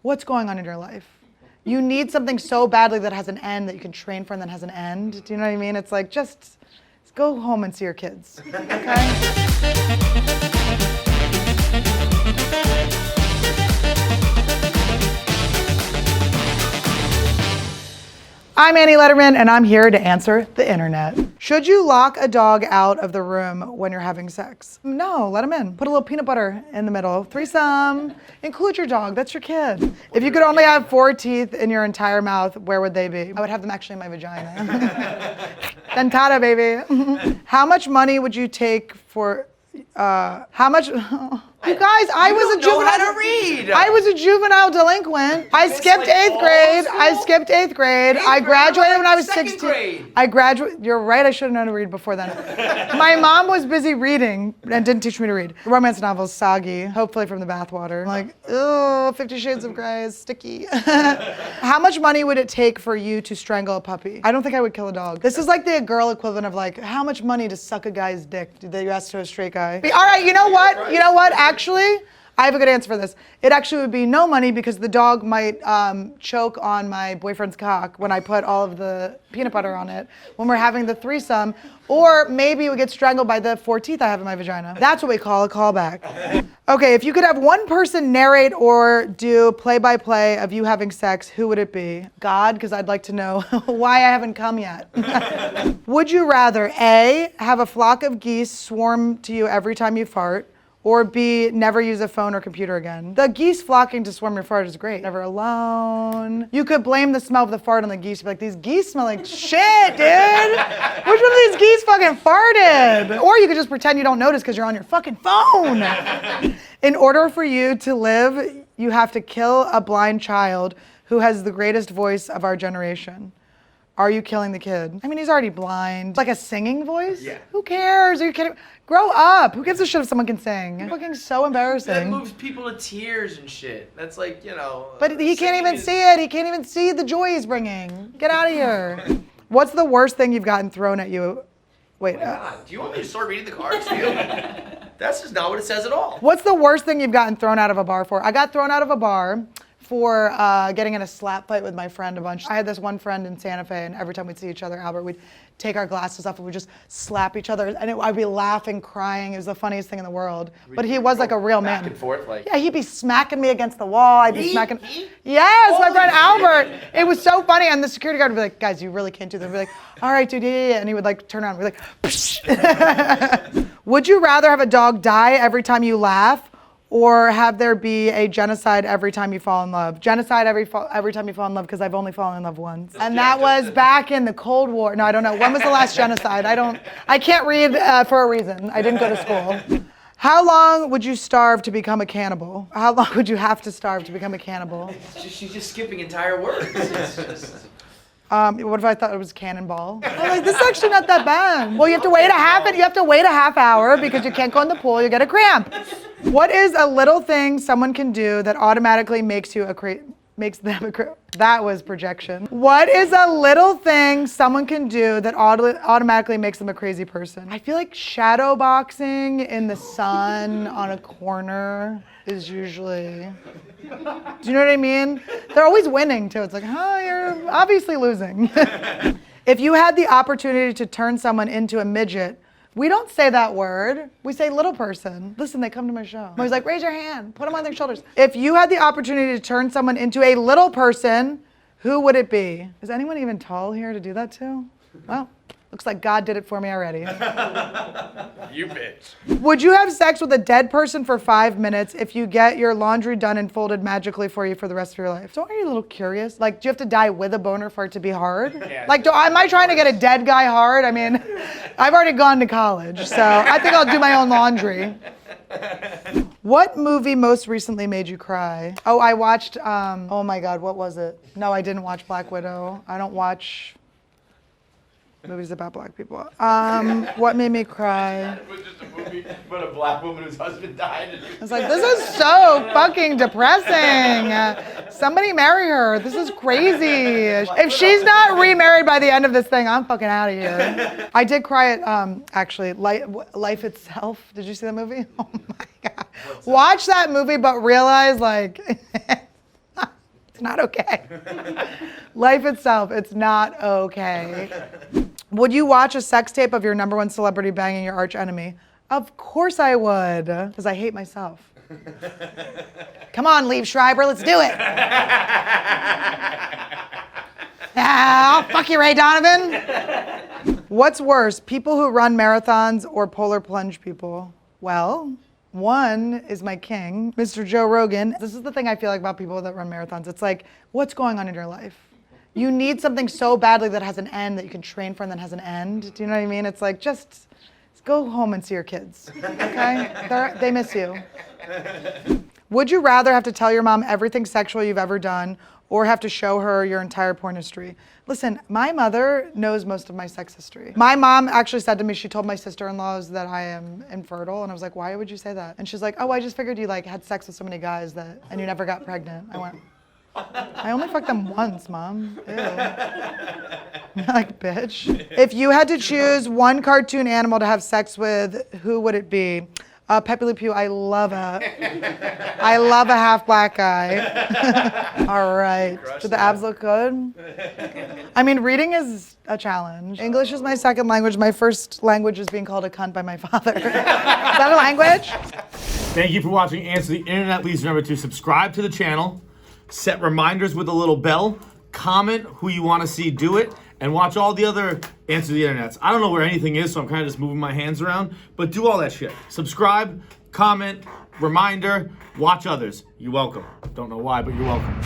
What's going on in your life? You need something so badly that has an end that you can train for and then has an end. Do you know what I mean? It's like, just go home and see your kids, okay? I'm Annie Lederman, and I'm here to answer the internet. Should you lock a dog out of the room when you're having sex? No, let him in. Put a little peanut butter in the middle. Threesome. Include your dog. That's your kid. If you could only have 4 teeth in your entire mouth, where would they be? I would have them actually in my vagina. Dentata, baby. How much money would you take for... how much? You guys, I was a juvenile. How to read. I was a juvenile delinquent. I skipped eighth grade. I graduated when I was 16. Grade. I graduated. You're right. I should have known to read before then. My mom was busy reading and didn't teach me to read. Romance novels, soggy, hopefully from the bathwater. Like, oh, 50 Shades of Grey is sticky. How much money would it take for you to strangle a puppy? I don't think I would kill a dog. This is like the girl equivalent of like, how much money to suck a guy's dick that you ask to a straight guy? All right, you know what? You know what? Actually, I have a good answer for this. It actually would be no money because the dog might choke on my boyfriend's cock when I put all of the peanut butter on it when we're having the threesome, or maybe it would get strangled by the 4 teeth I have in my vagina. That's what we call a callback. Okay, if you could have one person narrate or do play-by-play of you having sex, who would it be? God, because I'd like to know why I haven't come yet. Would you rather A, have a flock of geese swarm to you every time you fart, or B, never use a phone or computer again? The geese flocking to swarm your fart is great. Never alone. You could blame the smell of the fart on the geese. Be like, these geese smell like shit, dude. Which one of these geese fucking farted? Or you could just pretend you don't notice because you're on your fucking phone. In order for you to live, you have to kill a blind child who has the greatest voice of our generation. Are you killing the kid? I mean, he's already blind. Like a singing voice? Yeah. Who cares? Are you kidding? Grow up. Who gives a shit if someone can sing? Fucking so embarrassing. That moves people to tears and shit. That's like, you know. But he can't even see it. He can't even see the joy he's bringing. Get out of here. What's the worst thing you've gotten thrown at you? Wait. Oh my God. Do you want me to start reading the cards to you? That's just not what it says at all. What's the worst thing you've gotten thrown out of a bar for? I got thrown out of a bar for getting in a slap fight with my friend a bunch. I had this one friend in Santa Fe, and every time we'd see each other, Albert, we'd take our glasses off and we'd just slap each other, and I'd be laughing, crying. It was the funniest thing in the world. But he was like a real man. Back and forth, like. Yeah, he'd be smacking me against the wall. I'd be smacking. Yes, my friend Albert. It was so funny, and the security guard would be like, "Guys, you really can't do that." I'd be like, "All right, dude, yeah." And he would like turn around and be like, Psh. Would you rather have a dog die every time you laugh, or have there be a genocide every time you fall in love? Genocide every time you fall in love, because I've only fallen in love once. And that was back in the Cold War. No, I don't know. When was the last genocide? I can't read for a reason. I didn't go to school. How long would you starve to become a cannibal? How long would you have to starve to become a cannibal? She's just skipping entire words. It's just... What if I thought it was cannonball? I'm like, this is actually not that bad. Well, you have to wait a half hour because you can't go in the pool, you get a cramp. What is a little thing someone can do that automatically makes them a that was projection. What is a little thing someone can do that automatically makes them a crazy person? I feel like shadow boxing in the sun on a corner is usually... Do you know what I mean? They're always winning too. It's like, you're obviously losing. If you had the opportunity to turn someone into a midget, we don't say that word. We say little person. Listen, they come to my show. I'm always like, raise your hand, put them on their shoulders. If you had the opportunity to turn someone into a little person, who would it be? Is anyone even tall here to do that to? Well, looks like God did it for me already. You bitch. Would you have sex with a dead person for 5 minutes if you get your laundry done and folded magically for you for the rest of your life? So are you a little curious? Like, do you have to die with a boner for it to be hard? Yeah, like, am I trying to get a dead guy hard? I mean, I've already gone to college, so I think I'll do my own laundry. What movie most recently made you cry? Oh, I watched, oh my God, what was it? No, I didn't watch Black Widow. I don't watch movies about black people. What made me cry? It was just a movie about a black woman whose husband died. I was like, this is so fucking depressing. Somebody marry her. This is crazy. If she's not remarried by the end of this thing, I'm fucking out of here. I did cry at, actually, Life Itself. Did you see that movie? Oh my God. Watch that movie, but realize, like, It's not okay. Life itself, it's not okay. Would you watch a sex tape of your number one celebrity banging your arch enemy? Of course I would, because I hate myself. Come on, Liev Schreiber, let's do it. I'll fuck you, Ray Donovan. What's worse, people who run marathons or polar plunge people? Well, one is my king, Mr. Joe Rogan. This is the thing I feel like about people that run marathons. It's like, what's going on in your life? You need something so badly that has an end that you can train for and then has an end. Do you know what I mean? It's like, just go home and see your kids, okay? They miss you. Would you rather have to tell your mom everything sexual you've ever done or have to show her your entire porn history? Listen, my mother knows most of my sex history. My mom actually said to me, she told my sister-in-laws that I am infertile, and I was like, why would you say that? And she's like, oh, I just figured you like had sex with so many guys and you never got pregnant. I went, I only fucked them once, Mom. Ew. Like, bitch. If you had to choose one cartoon animal to have sex with, who would it be? Pepe Le Pew. I love a half black guy. All right. Do the abs look good? I mean, reading is a challenge. English is my second language. My first language is being called a cunt by my father. Is that a language? Thank you for watching Answer the Internet. Please remember to subscribe to the channel, set reminders with a little bell, comment who you want to see do it, and watch all the other Answer the Internets. I don't know where anything is, so I'm kind of just moving my hands around, but do all that shit. Subscribe, comment, reminder, watch others. You're welcome. Don't know why, but you're welcome.